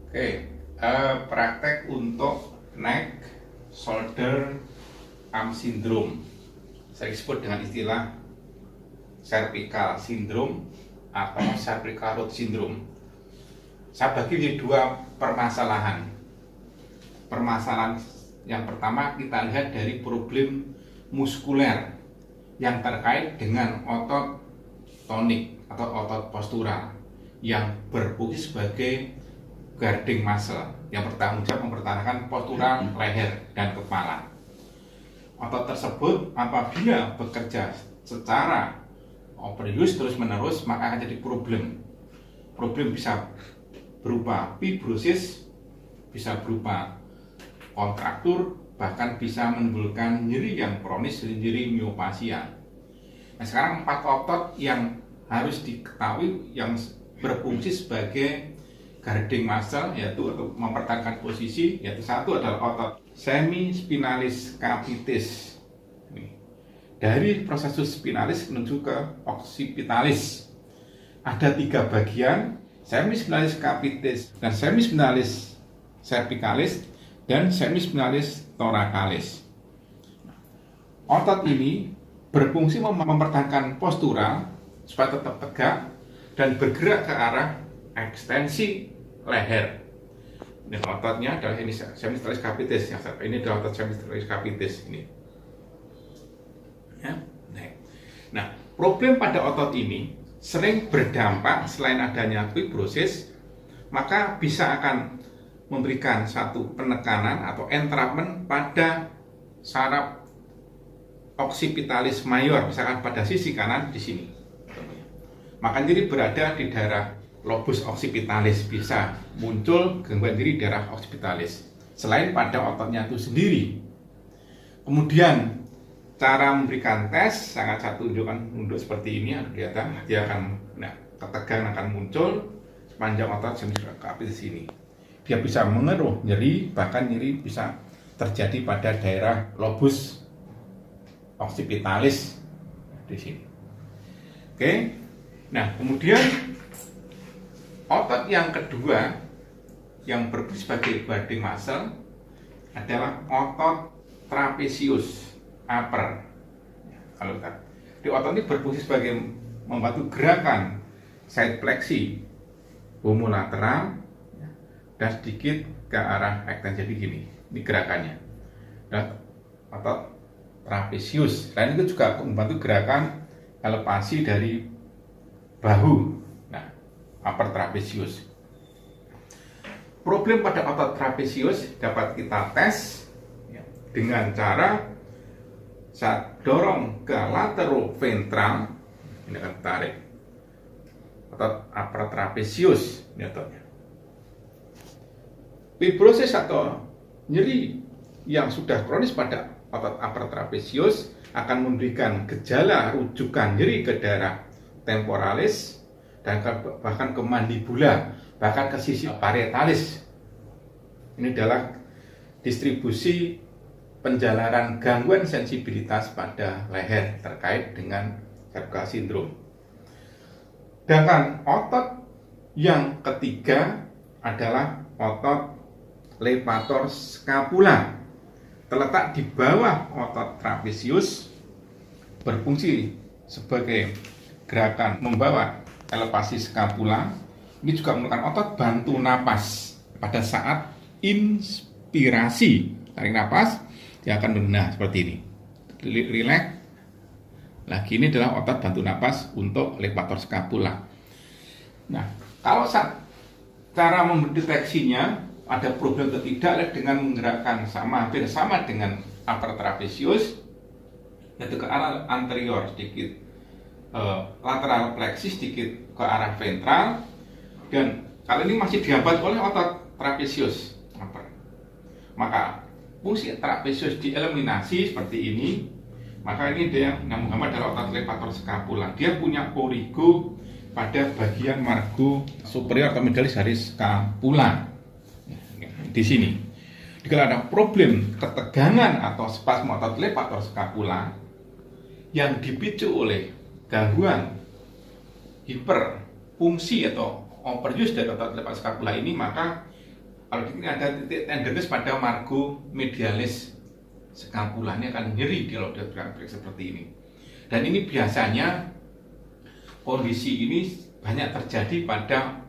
Oke, praktek untuk neck shoulder arm syndrome, saya sebut dengan istilah cervical syndrome atau cervical root syndrome. Saya bagi di dua permasalahan. Permasalahan yang pertama kita lihat dari problem muskuler yang terkait dengan otot tonik atau otot postural yang berfungsi sebagai guarding muscle yang bertanggung jawab mempertahankan postural leher dan kepala. Otot tersebut apabila bekerja secara overuse terus-menerus maka akan jadi problem. Problem bisa berupa fibrosis, bisa berupa kontraktur, bahkan bisa menimbulkan nyeri yang kronis, nyeri myofasia. Nah, sekarang 4 otot yang harus diketahui yang berfungsi sebagai guarding muscle, yaitu untuk mempertahankan posisi, yaitu satu adalah otot semispinalis capitis. Dari prosesus spinalis menuju ke occipitalis ada 3 bagian: semispinalis capitis dan semispinalis cervicalis dan semispinalis thoracalis. Otot ini berfungsi mempertahankan postural supaya tetap tegak dan bergerak ke arah ekstensi leher. Ini ototnya adalah ini semispinalis capitis, yang ini adalah otot semispinalis capitis ini. Ya. Nah, problem pada otot ini sering berdampak selain adanya fibrosis, maka bisa akan memberikan satu penekanan atau entrapment pada saraf occipitalis mayor, misalkan pada sisi kanan di sini. Maka nyeri berada di daerah lobus occipitalis, bisa muncul gangguan nyeri daerah occipitalis selain pada ototnya itu sendiri. Kemudian cara memberikan tes sangat saya tunjukkan untuk seperti ini, kelihatan dia akan ketegangan akan muncul sepanjang otot semispinalis capitis ini. Dia bisa mengeluh nyeri, bahkan nyeri bisa terjadi pada daerah lobus occipitalis di sini. Oke. Nah, kemudian otot yang kedua yang berfungsi sebagai guarding muscle adalah otot trapezius upper. Kalau di otot ini berfungsi sebagai membantu gerakan side flexi homolateral dan sedikit ke arah ekstensi. Jadi gini, ini gerakannya. Dan otot trapezius. Selain itu juga membantu gerakan elevasi dari bahu. Nah, upper trapezius. Problem pada otot trapezius dapat kita tes dengan cara saat dorong ke lateroventral, ini akan tarik otot upper trapezius, ini ototnya. Fibrosis atau nyeri yang sudah kronis pada otot upper trapezius akan memberikan gejala rujukan nyeri ke daerah temporalis dan bahkan ke mandibula, bahkan ke sisi parietalis. Ini adalah distribusi penjalanan gangguan sensibilitas pada leher terkait dengan cervical syndrome. Sedangkan otot yang ketiga adalah otot levator scapula, terletak di bawah otot trapezius, berfungsi sebagai gerakan membawa elevasi scapula. Ini juga merupakan otot bantu napas. Pada saat inspirasi, tarik napas, dia akan berbenah seperti ini. Relax. Lagi ini adalah otot bantu napas untuk levator scapula. Nah, kalau cara mendeteksinya ada problem atau tidak dengan menggerakkan hampir sama dengan upper trapezius, yaitu ke arah anterior sedikit, lateral plexus sedikit ke arah ventral, dan kali ini masih dihambat oleh otot trapezius upper. Maka fungsi trapezius dieliminasi seperti ini, maka ini dia yang menghambat adalah otot levator scapula. Dia punya origo pada bagian margo superior atau medialis dari scapula. Di sini, jika ada problem ketegangan atau spasme otot levator scapula yang dipicu oleh gangguan hiperfungsi atau overuse dari otot levator scapula ini, maka Kalau di sini ada titik tenderness pada margo medialis scapula, ini akan nyeri kalau dia gerak-gerik seperti ini. Dan ini biasanya kondisi ini banyak terjadi pada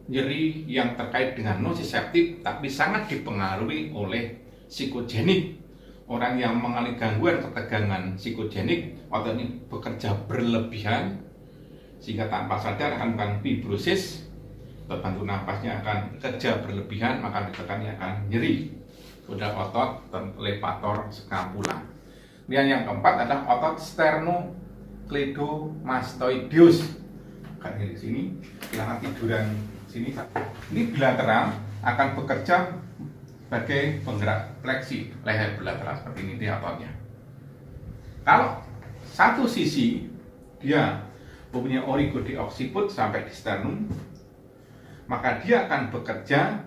nyeri yang terkait dengan nociceptif, tapi sangat dipengaruhi oleh psikogenik. Orang yang mengalami gangguan ketegangan psikogenik, otot ini bekerja berlebihan sehingga tanpa sadar akan melakukan fibrosis, bantu napasnya akan kerja berlebihan, maka ditekannya akan nyeri pada otot levator scapula. Kemudian yang keempat adalah otot sternocleidomastoideus. Kan di sini, silakan tiduran sini. Ini bilateral akan bekerja sebagai penggerak fleksi leher bilateral seperti ini di ototnya. Kalau satu sisi dia mempunyai origo di occiput sampai di sternum, maka dia akan bekerja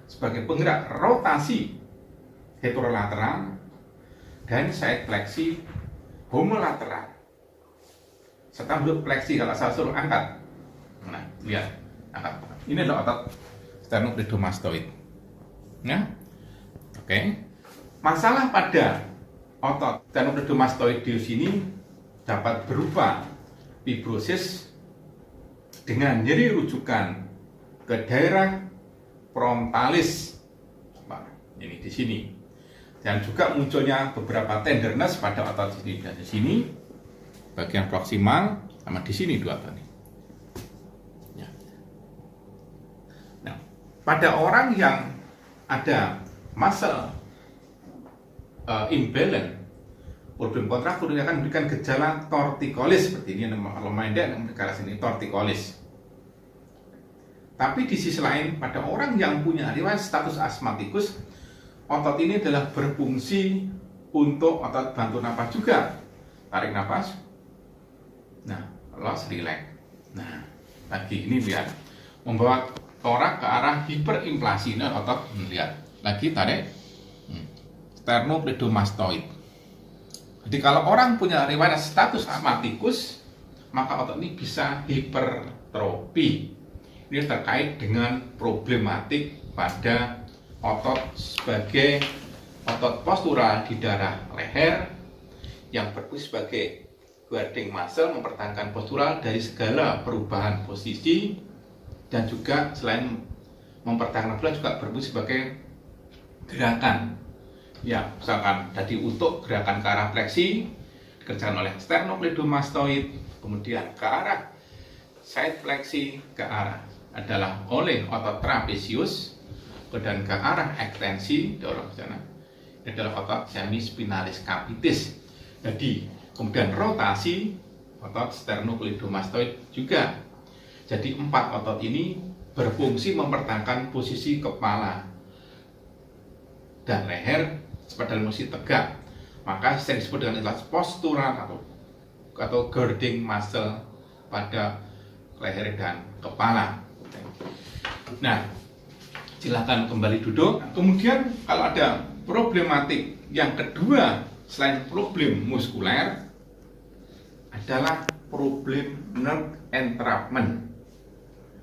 sebagai penggerak rotasi heterolateral dan side fleksi homolateral serta bentuk fleksi. Kalau saya suruh angkat, nah lihat, angkat. Ini adalah otot sternocleidomastoid. Ya, oke. Masalah pada otot sternocleidomastoideus ini dapat berupa fibrosis dengan nyeri rujukan ke daerah frontalis, ini di sini, dan juga munculnya beberapa tenderness pada otot sini dan di sini, bagian proksimal, sama di sini dua otot ini. Ya. Nah, pada orang yang ada muscle imbalance, problem kontraktur ini akan memberikan gejala torticollis seperti ini, lumayan deh negara sini torticollis. Tapi di sisi lain, pada orang yang punya riwayat status asmatikus, otot ini adalah berfungsi untuk otot bantu napas juga. Tarik napas, nah, los, relax. Nah, lagi ini biar membawa torak ke arah hiperinflasi. Nah, otot lihat lagi tarik sternocleidomastoid. Jadi kalau orang punya riwayat status asmatikus, maka otot ini bisa hipertrofi. Ini terkait dengan problematik pada otot sebagai otot postural di daerah leher yang berfungsi sebagai guarding muscle, mempertahankan postural dari segala perubahan posisi, dan juga selain mempertahankan postural juga berfungsi sebagai gerakan. Ya, misalkan tadi untuk gerakan ke arah fleksi dikerjakan oleh sternocleidomastoid, kemudian ke arah side fleksi ke arah adalah oleh otot trapezius, dan ke arah ekstensi dorong ke sana adalah otot semispinalis capitis. Jadi kemudian rotasi otot sternocleidomastoid juga. Jadi 4 otot ini berfungsi mempertahankan posisi kepala dan leher dalam posisi tegak. Maka yang disebut dengan istilah postural atau guarding muscle pada leher dan kepala. Nah, silakan kembali duduk. Kemudian kalau ada problematik yang kedua selain problem muskuler adalah problem nerve entrapment.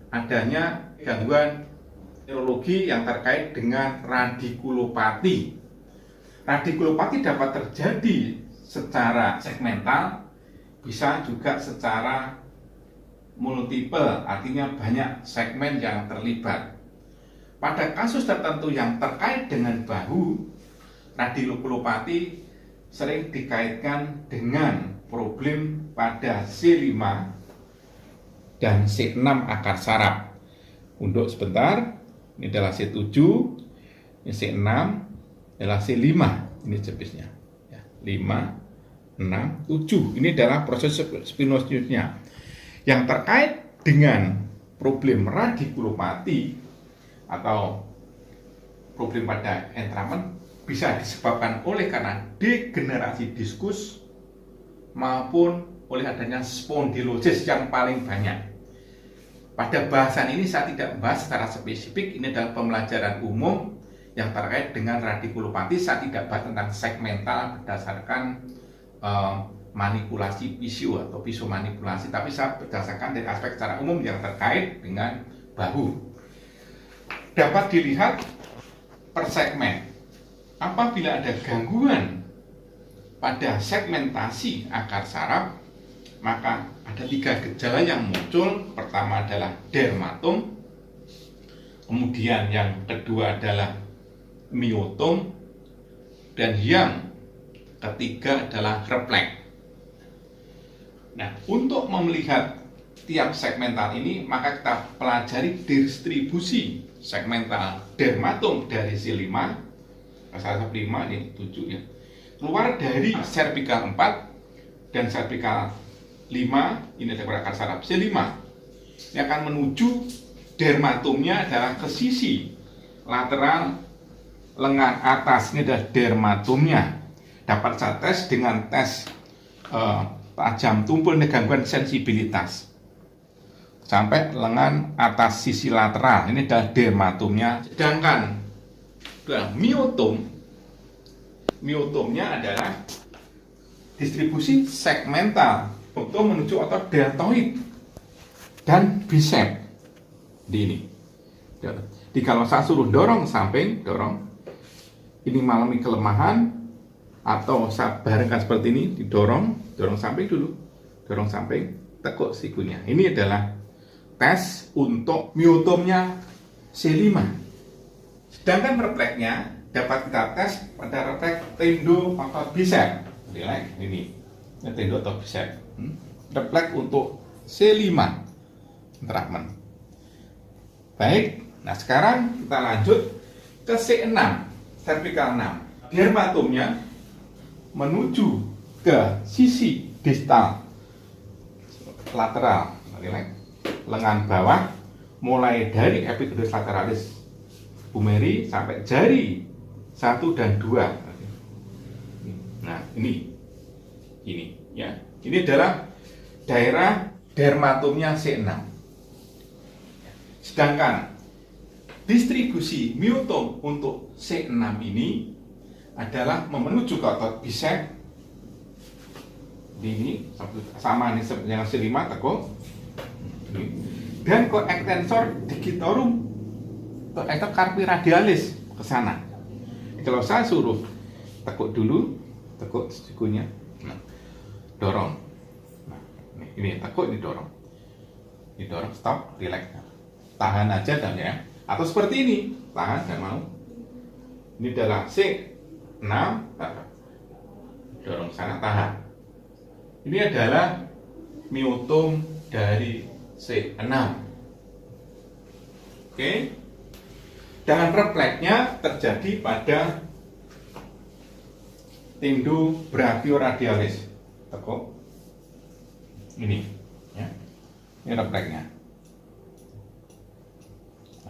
Adanya gangguan neurologi yang terkait dengan radikulopati. Radikulopati dapat terjadi secara segmental, bisa juga secara multiple, artinya banyak segmen yang terlibat. Pada kasus tertentu yang terkait dengan bahu, radikulopati sering dikaitkan dengan problem pada C5 dan C6 akar saraf. Untuk sebentar, ini adalah C7, ini C6, adalah C5, ini jepisnya. Ya, 5, 6, 7, ini adalah proses spinocerebusnya. Yang terkait dengan problem radikulopati atau problem pada entrapment bisa disebabkan oleh karena degenerasi diskus maupun oleh adanya spondylosis yang paling banyak. Pada bahasan ini saya tidak membahas secara spesifik, ini adalah pembelajaran umum yang terkait dengan radikulopati. Saya tidak bahas tentang segmental berdasarkan manipulasi pisio atau pisomanipulasi, tapi saya berdasarkan dari aspek secara umum yang terkait dengan bahu. dapat dilihat per segmen. Apabila ada gangguan pada segmentasi akar saraf, maka ada 3 gejala yang muncul. Pertama adalah dermatom, kemudian yang kedua adalah miotom, dan yang ketiga adalah refleks. Nah, untuk melihat tiap segmental ini, maka kita pelajari distribusi segmental dermatom dari C5, saraf 5 ini 7 ya, keluar dari cervical 4 dan cervical 5, ini ada akar saraf C5. Ini akan menuju dermatomnya adalah ke sisi lateral lengan atas. Ini adalah dermatomnya. Dapat saya tes dengan tes tajam tumpul dan gangguan sensibilitas sampai lengan atas sisi lateral. Ini adalah dermatomnya. Sedangkan miotomnya adalah distribusi segmental untuk menuju otot deltoid dan bicep. Di ini. Jadi kalau saya suruh dorong samping, ini mengalami kelemahan, atau saya barengkan seperti ini, dorong samping dulu, dorong samping, tekuk sikunya. Ini adalah tes untuk miotomnya C5. Sedangkan refleksnya dapat kita tes pada refleks tendo otot bicep. Ini tendo otot bicep. Refleks untuk C5 entrapment. Baik, nah sekarang kita lanjut ke C6, cervical 6. Dermatomnya menuju ke sisi distal lateral, lengan bawah, mulai dari epiglottis lateralis bumeri sampai jari 1 dan 2. Nah, ini ya. Ini adalah daerah dermatomnya C6. Sedangkan distribusi miotom untuk C6 ini adalah menuju ke otot bicep. Ini sama nih yang C5 tekuk. Dan ke extensor digitorum atau carpi radialis ke sana. Kalau saya suruh tekuk dulu, tekuk sikunya. Dorong. Nah, ini tekuk, ini dorong. Ini dorong, stop, relax. Tahan aja dan ya. Atau seperti ini, tahan, nggak mau. Ini adalah C6, dorong sana, tahan. Ini adalah miotom dari C6. Oke. Dan refleksnya terjadi pada tendo brachioradialis. Tekuk. Ini, ya. Ini refleksnya.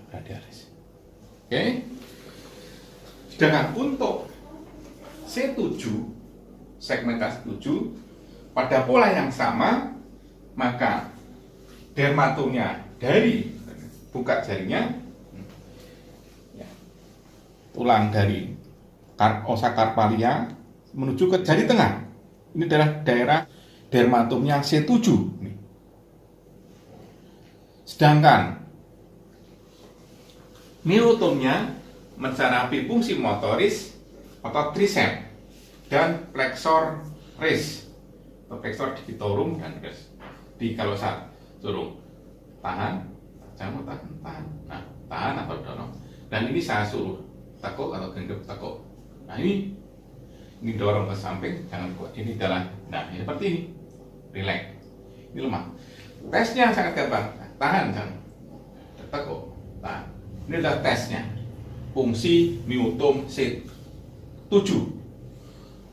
Radialis. Oke. Sedangkan untuk C7, segmentasi 7, pada pola yang sama, maka dermatomnya dari buka jarinya, tulang dari osa carpalia menuju ke jari tengah. Ini adalah daerah dermatomnya C7. Sedangkan miotomnya mencapai fungsi motoris otot tricep dan flexor res atau flexor digitorum dan res. Kalau saya suruh tahan, jangan tahan. Nah, tahan atau dorong. Dan ini saya suruh tekuk atau genggam tekuk. Nah, ini dorong ke samping, jangan kuat. Ini adalah, nah ini seperti ini, relax. Ini lemah. Tesnya sangat gampang. Tahan, jangan tekuk, tahan. Ini adalah tesnya. Fungsi miotom C7.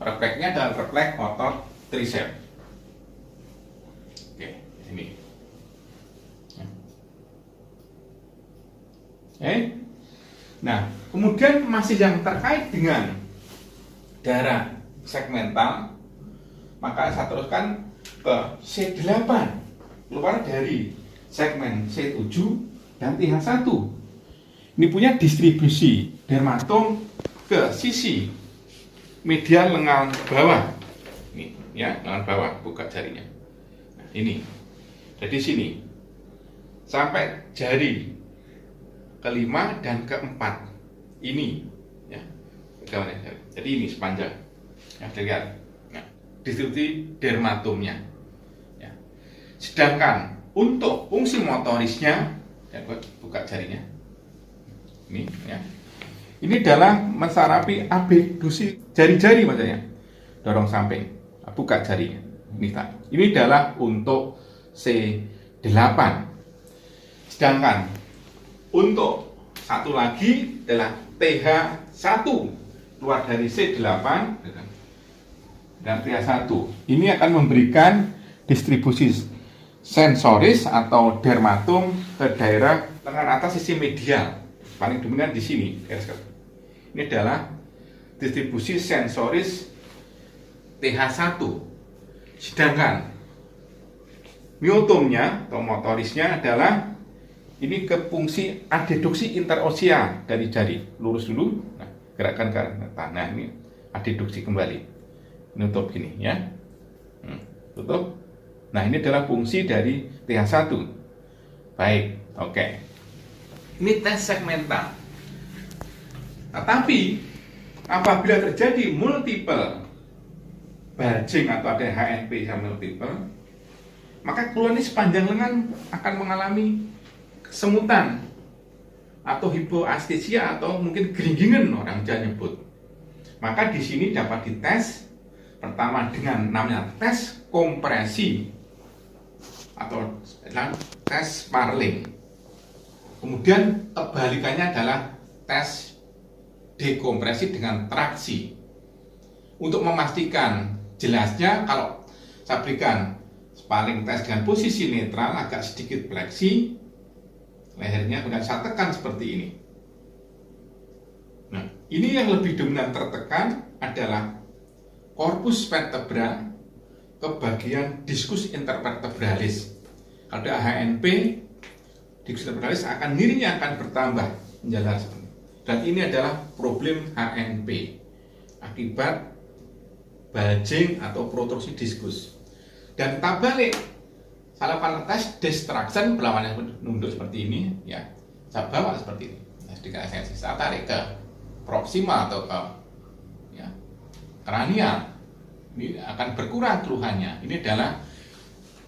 Refleksnya adalah refleks otot tricep. Oke, ini. Nah, kemudian masih yang terkait dengan daerah segmental, maka saya teruskan ke C8, keluar dari segmen C7 dan TH1. Ini punya distribusi dermatom ke sisi medial lengan bawah. Ini ya, lengan bawah, buka jarinya. Nah, ini. Jadi sini sampai jari kelima, dan keempat. Ini, ya. Jadi ini sepanjang, ya, dilihat, ya, distribusi dermatomnya. Ya. Sedangkan untuk fungsi motorisnya, ya, buka jarinya. Ini, ya. Ini adalah mensarapi abduksi jari-jari maksudnya. Dorong samping, buka jarinya. Ini adalah untuk C8. Sedangkan untuk satu lagi adalah TH1 keluar dari C8 dan TH1. Ini akan memberikan distribusi sensoris atau dermatom ke daerah lengan atas sisi medial. Paling dominan di sini. Ini adalah distribusi sensoris TH1. Sedangkan myotomnya atau motorisnya adalah ini ke fungsi adeduksi interosea dari jari. Lurus dulu, nah, gerakkan ke tanah. Ini adeduksi kembali. Nutup gini, ya. Tutup. Nah, ini adalah fungsi dari TH1. Baik, oke. Ini tes segmental. Nah, tapi apabila terjadi multiple bulging atau ada HNP yang multiple, maka keluar ini sepanjang lengan akan mengalami kesemutan atau hipoastesia atau mungkin geringgingan orang Jawa nyebut. Maka di sini dapat dites pertama dengan namanya tes kompresi atau tes Sparling. Kemudian kebalikannya adalah tes dekompresi dengan traksi. Untuk memastikan jelasnya, kalau saya berikan Sparling tes dengan posisi netral agak sedikit fleksi lehernya, kemudian saya tekan seperti ini. Nah, ini yang lebih dominan tertekan adalah korpus vertebra ke bagian diskus intervertebralis. Kalau ada HNP, diskus intervertebralis akan dirinya akan bertambah menjalar seperti ini. Dan ini adalah problem HNP akibat bulging atau protrusi diskus. Dan tak balik, saya lakukan tes distraction, perlawanan nunduk seperti ini, ya. Saya bawa seperti ini. Nah, sedikit esensi, saya tarik ke proximal atau ke, ya, kranial. Ini akan berkurang keluhannya. Ini adalah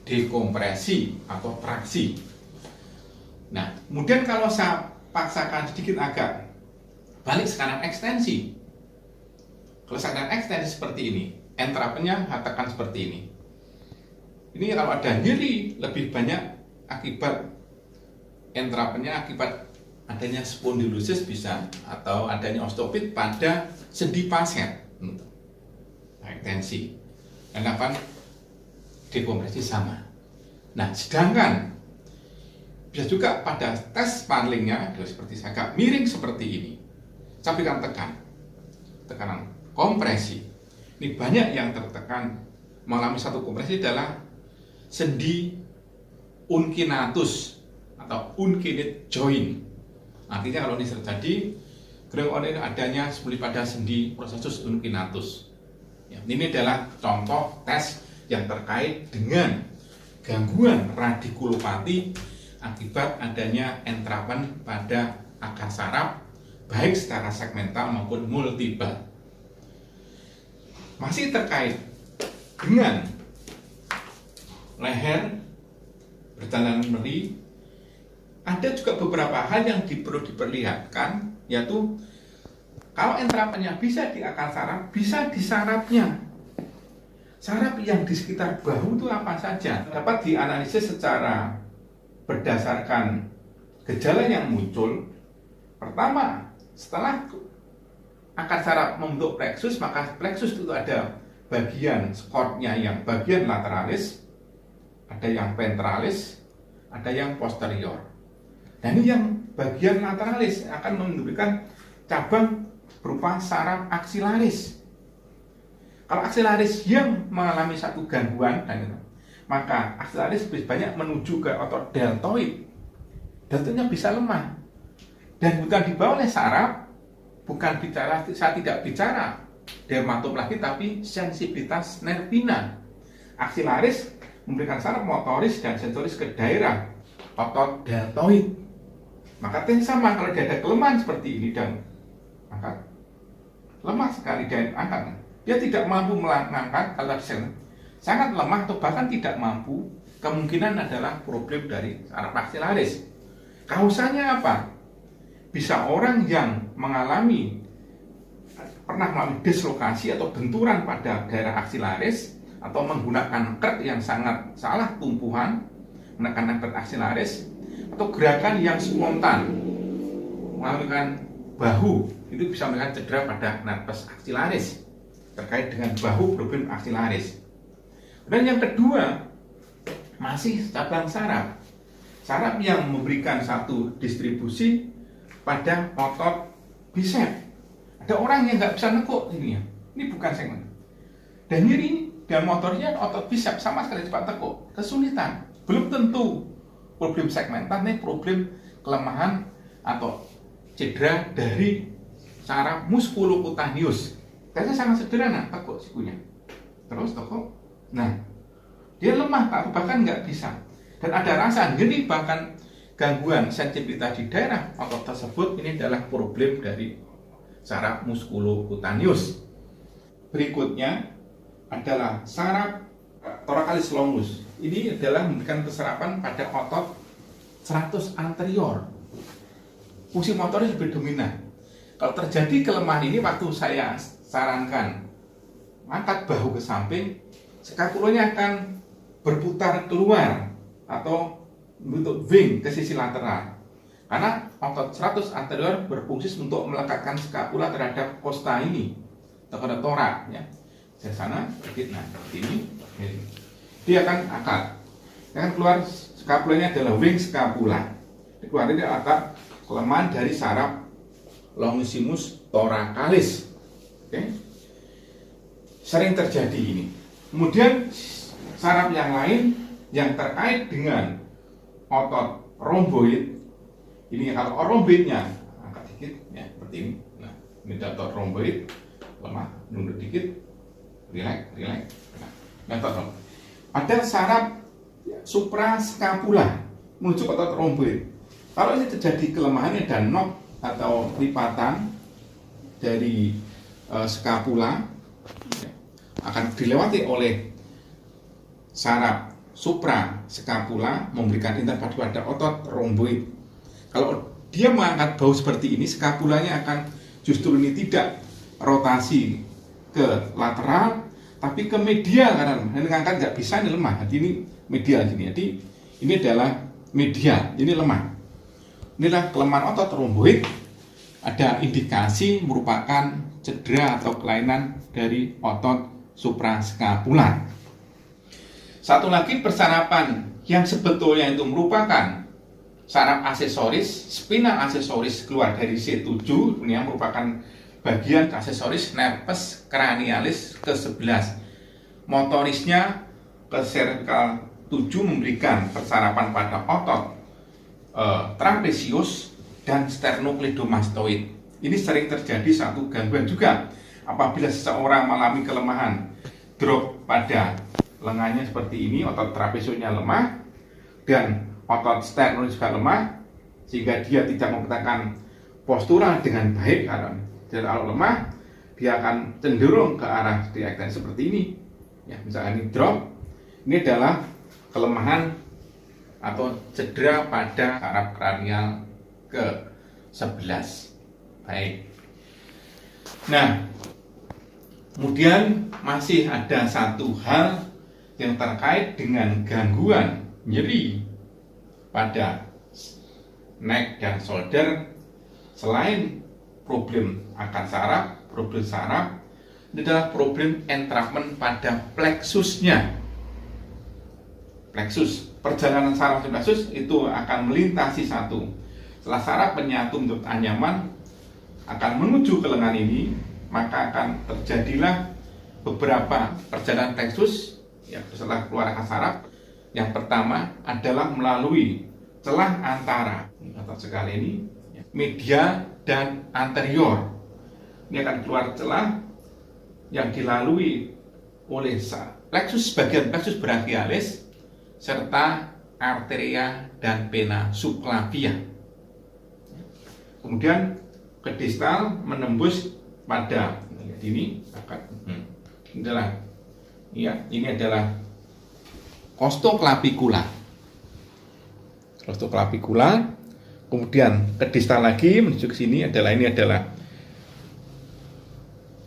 dekompresi atau traksi. Nah, kemudian kalau saya paksakan sedikit agak balik sekarang ekstensi. Kalau sekarang ekstensi seperti ini, entrapenya tekan seperti ini. Ini kalau ada nyeri lebih banyak akibat entrapenya, akibat adanya spondylosis bisa, atau adanya osteopit pada sendi pasien. Tensi dan kapan dekompresi sama. Nah, sedangkan bisa juga pada tes Sparlingnya seperti saya agak miring seperti ini. Saya berikan tekanan kompresi. Ini banyak yang tertekan mengalami satu kompresi adalah sendi uncinatus atau uncinate joint. Artinya kalau ini terjadi, ini adanya seperti pada sendi processus uncinatus. Ya, ini adalah contoh tes yang terkait dengan gangguan radikulopati akibat adanya entrapan pada akar saraf, baik secara segmental maupun multiple. Masih terkait dengan leher berjalan nyeri, ada juga beberapa hal yang perlu diperlihatkan, yaitu kalau entrapannya bisa di akar saraf, bisa di sarafnya. Saraf yang di sekitar bahu itu apa saja? Dapat dianalisis secara berdasarkan gejala yang muncul. Pertama, setelah akar saraf membentuk plexus, maka plexus itu ada bagian skotnya yang bagian lateralis, ada yang ventralis, ada yang posterior. Dan ini yang bagian lateralis akan memberikan cabang berupa saraf aksilaris. Kalau aksilaris yang mengalami satu gangguan, maka aksilaris lebih banyak menuju ke otot deltoid. Deltoidnya bisa lemah dan bukan dibawa oleh saraf. Bukan bicara, saya tidak bicara dermatom lagi, tapi sensibilitas nervina. Aksilaris memberikan saraf motoris dan sensoris ke daerah otot deltoid. Maka sama kalau dia ada kelemahan seperti ini dan angkat, lemah sekali dan angkat, dia tidak mampu mengangkat. Kalau sangat lemah atau bahkan tidak mampu, kemungkinan adalah problem dari saraf aksilaris. Kausanya apa? Bisa orang yang pernah mengalami dislokasi atau benturan pada daerah aksilaris atau menggunakan kert yang sangat salah tumpuhan, menekan kert aksilaris, atau gerakan yang spontan mengalami bahu, itu bisa menghasilkan cedera pada nervus aksilaris terkait dengan bahu, problem aksilaris. Dan yang kedua, masih cabang saraf yang memberikan satu distribusi pada otot bisep. Ada orang yang nggak bisa nekuk ini ya, ini bukan segmen. Dan nyeri dan motornya otot bisep sama sekali cepat tekuk, kesulitan. Belum tentu problem segmentan, ini problem kelemahan atau cedera dari saraf muskulokutaneus. Karena sangat sederhana, tekuk sikunya. Terus tekuk. Nah, dia lemah, bahkan nggak bisa. Dan ada rasa nyeri, bahkan gangguan sensibilitas di daerah otot tersebut. Ini adalah problem dari saraf muskulokutaneus. Berikutnya adalah saraf thoracalis longus. Ini adalah memberikan keserapan pada otot stratus anterior. Fungsi motornya lebih dominan. Kalau terjadi kelemahan ini, waktu saya sarankan angkat bahu ke samping, skapulanya akan berputar keluar atau bentuk wing ke sisi lateral. Karena otot stratus anterior berfungsi untuk melekatkan skapula terhadap kosta ini, terhadap torak, ya. Dari sana, nah ini, dia akan angkat. Dia akan keluar, skapulanya adalah wing skapula. Keluar ini akan kelemahan dari saraf longissimus thoracalis. Oke. Sering terjadi ini. Kemudian saraf yang lain yang terkait dengan otot romboid. Ini kalau romboidnya angkat dikit ya, seperti ini. Nah, ini otot romboid lemah, nunduk dikit, relax. Nah, ada saraf supraskapula menuju otot romboid. Kalau ini terjadi kelemahannya dan knock atau lipatan dari skapula, ya, akan dilewati oleh saraf supraskapula memberikan interpelasi pada otot romboid. Kalau dia mengangkat bahu seperti ini, skapulanya akan justru ini tidak rotasi ke lateral, tapi ke medial. Karena mengangkat nggak bisa, ini lemah. Jadi ini medial sini. Jadi ini adalah medial, ini lemah. Inilah kelemahan otot romboid. Ada indikasi merupakan cedera atau kelainan dari otot supraskapula. Satu lagi persarapan yang sebetulnya itu merupakan saraf aksesoris, spinal aksesoris keluar dari C7, yang merupakan bagian aksesoris nervus cranialis ke-11. Motorisnya ke cervical 7 memberikan persarapan pada otot trapesius dan sternocleidomastoid. Ini sering terjadi satu gangguan juga apabila seseorang mengalami kelemahan drop pada lengannya seperti ini, otot trapesiusnya lemah dan otot sternum juga lemah, sehingga dia tidak menggerakkan postural dengan baik. Karena kalau lemah, dia akan cenderung ke arah diekten seperti ini. Ya, misalnya ini drop, ini adalah kelemahan atau cedera pada saraf kranial ke-11. Baik. Nah, kemudian masih ada satu hal yang terkait dengan gangguan nyeri pada neck dan shoulder. Selain problem akar saraf, problem saraf, ini adalah problem entrapment pada plexusnya. Plexus, perjalanan saraf plexus itu akan melintasi satu. Setelah saraf menyatu untuk anyaman akan menuju ke lengan ini, maka akan terjadilah beberapa perjalanan plexus ya, setelah keluar akar saraf. Yang pertama adalah melalui celah antara otot sekali ini, medial dan anterior. Ini akan keluar celah yang dilalui oleh plexus, bagian plexus brachialis serta arteria dan vena subclavia. kemudian ke distal menembus pada ini adalah ya, ini adalah costoclavicula. Costoclavicula, kemudian ke distal lagi menuju ke sini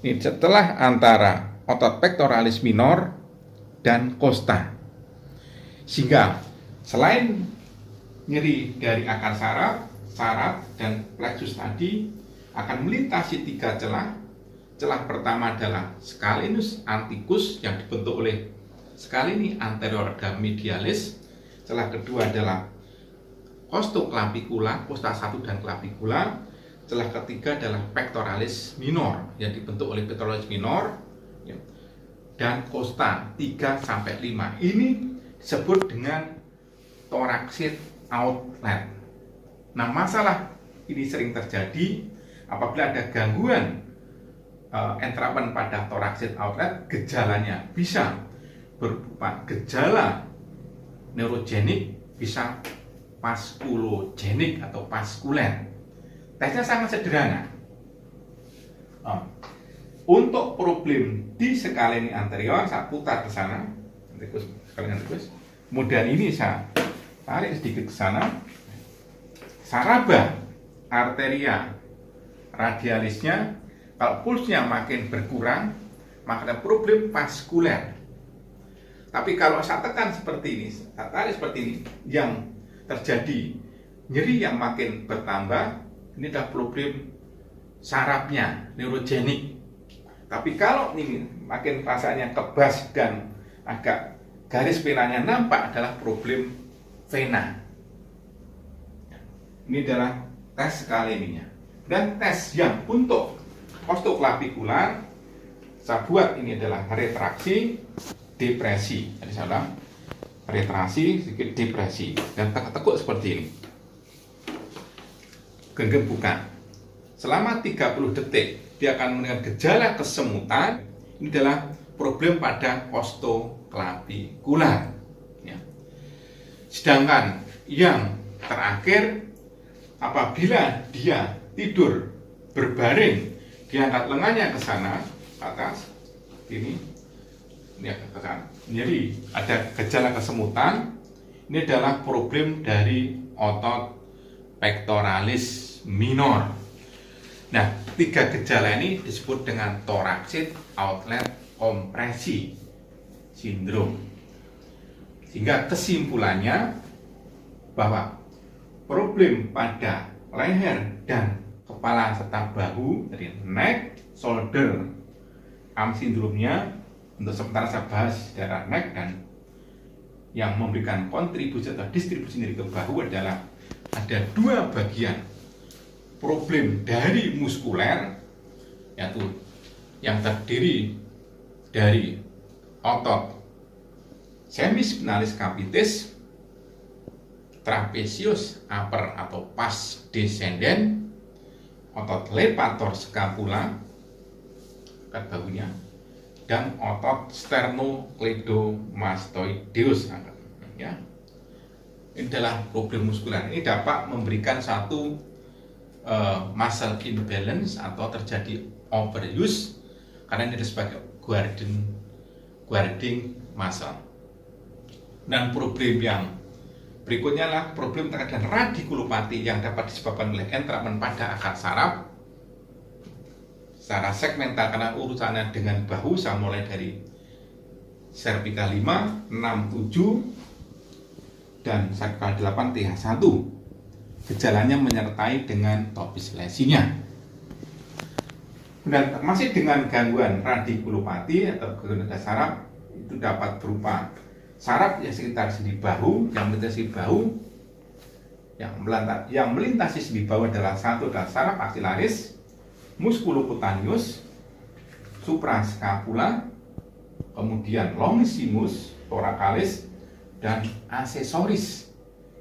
ini setelah antara otot pectoralis minor dan costa. Sehingga selain nyeri dari akar saraf dan plexus tadi akan melintasi 3 celah. Celah pertama adalah scalenus anticus yang dibentuk oleh scaleni anterior dan medialis. Celah kedua adalah costoclavicula, costa 1 dan clavicula. Celah ketiga adalah pectoralis minor yang dibentuk oleh pectoralis minor ya, dan costa 3 sampai 5. Ini disebut dengan thoracic outlet. Nah, masalah ini sering terjadi apabila ada gangguan entrapment pada thoracic outlet. Gejalanya bisa berupa gejala neurogenik, bisa vaskulogenik atau vaskuler. Tesnya sangat sederhana. Untuk problem di scaleni anterior, saya putar ke sana, kemudian ini saya tarik sedikit ke sana. Saraba arteria radialisnya, kalau pulsnya makin berkurang, maka ada problem vaskuler. Tapi kalau saya tekan seperti ini, saya tarik seperti ini, yang terjadi nyeri yang makin bertambah, ini adalah problem sarafnya, neurogenik. Tapi kalau ini makin rasanya kebas dan agak garis venanya nampak, adalah problem vena. Ini adalah tes scaleninya. Dan tes yang untuk costoclavicular, saya buat ini adalah retraksi, depresi. Jadi saya ulang, retraksi, sedikit depresi, dan tekuk seperti ini. Genggam buka. Selama 30 detik dia akan mendengar gejala kesemutan. Ini adalah problem pada costoclavicular ya. Sedangkan yang terakhir, apabila dia tidur berbaring, diangkat lengannya ke sana, ke atas, ini ke sana. Jadi ada gejala kesemutan. Ini adalah problem dari otot pectoralis minor. Nah, 3 gejala ini disebut dengan thoracic outlet kompresi sindrom. Sehingga kesimpulannya bahwa problem pada leher dan kepala serta bahu, dari neck, shoulder, arm sindromnya, untuk sementara saya bahas daerah neck, dan yang memberikan kontribusi atau distribusi nyeri ke bahu adalah ada 2 bagian problem dari muskuler, yaitu yang terdiri dari otot semispinalis capitis, trapezius upper atau pars descendens, otot levator scapula dekat bahunya, dan otot sternocleidomastoideus ya. Ini adalah problem muskuler. Ini dapat memberikan satu muscle imbalance atau terjadi overuse, karena ini sebagai guarding muscle. Dan problem yang berikutnya adalah problem terkait dengan radikulopati yang dapat disebabkan oleh entrapment pada akar saraf secara segmental, karena urusannya dengan bahu. Saya mulai dari cervical 5, 6, 7 dan cervical 8 TH1. Gejalanya menyertai dengan topis lesinya. Dan masih dengan gangguan radikulopati atau gangguan saraf, itu dapat berupa saraf yang sekitar sendi bahu, yang melintasi bahu, yang melintasi sendi bahu adalah satu adalah saraf axillaris, musculocutaneus, suprascapula, kemudian longissimus, thoracalis, dan aksesoris.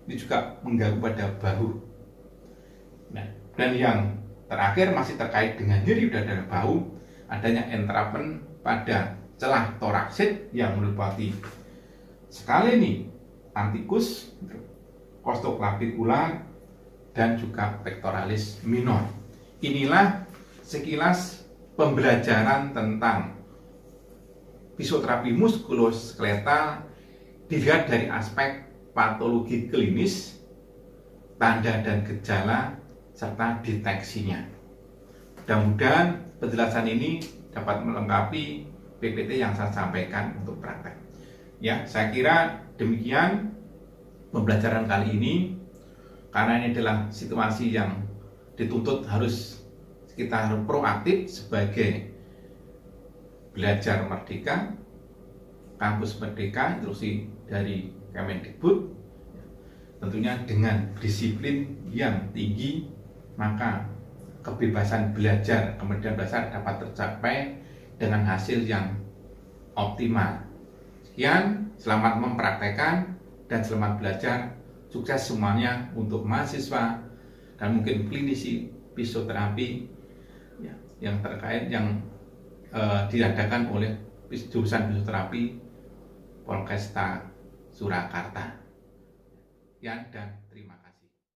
Ini juga mengganggu pada bahu. Nah, dan yang terakhir masih terkait dengan nyeri udara bahu, adanya entrapment pada celah thoracic yang meliputi scaleni anticus, costoclavicular, dan juga pectoralis minor. Inilah sekilas pembelajaran tentang fisioterapi muskuloskeletal dilihat dari aspek patologi klinis, tanda dan gejala, serta deteksinya. Mudah-mudahan penjelasan ini dapat melengkapi PPT yang saya sampaikan untuk praktek. Ya, saya kira demikian pembelajaran kali ini, karena ini adalah situasi yang dituntut harus kita harus proaktif sebagai belajar merdeka, kampus merdeka, instruksi dari Kemendikbud, tentunya dengan disiplin yang tinggi, maka kebebasan belajar kemudian belajar dapat tercapai dengan hasil yang optimal. Sekian, selamat mempraktekkan dan selamat belajar. Sukses semuanya untuk mahasiswa dan mungkin klinisi fisioterapi ya, yang terkait yang diadakan oleh jurusan fisioterapi Polkesta Surakarta. Dan terima kasih.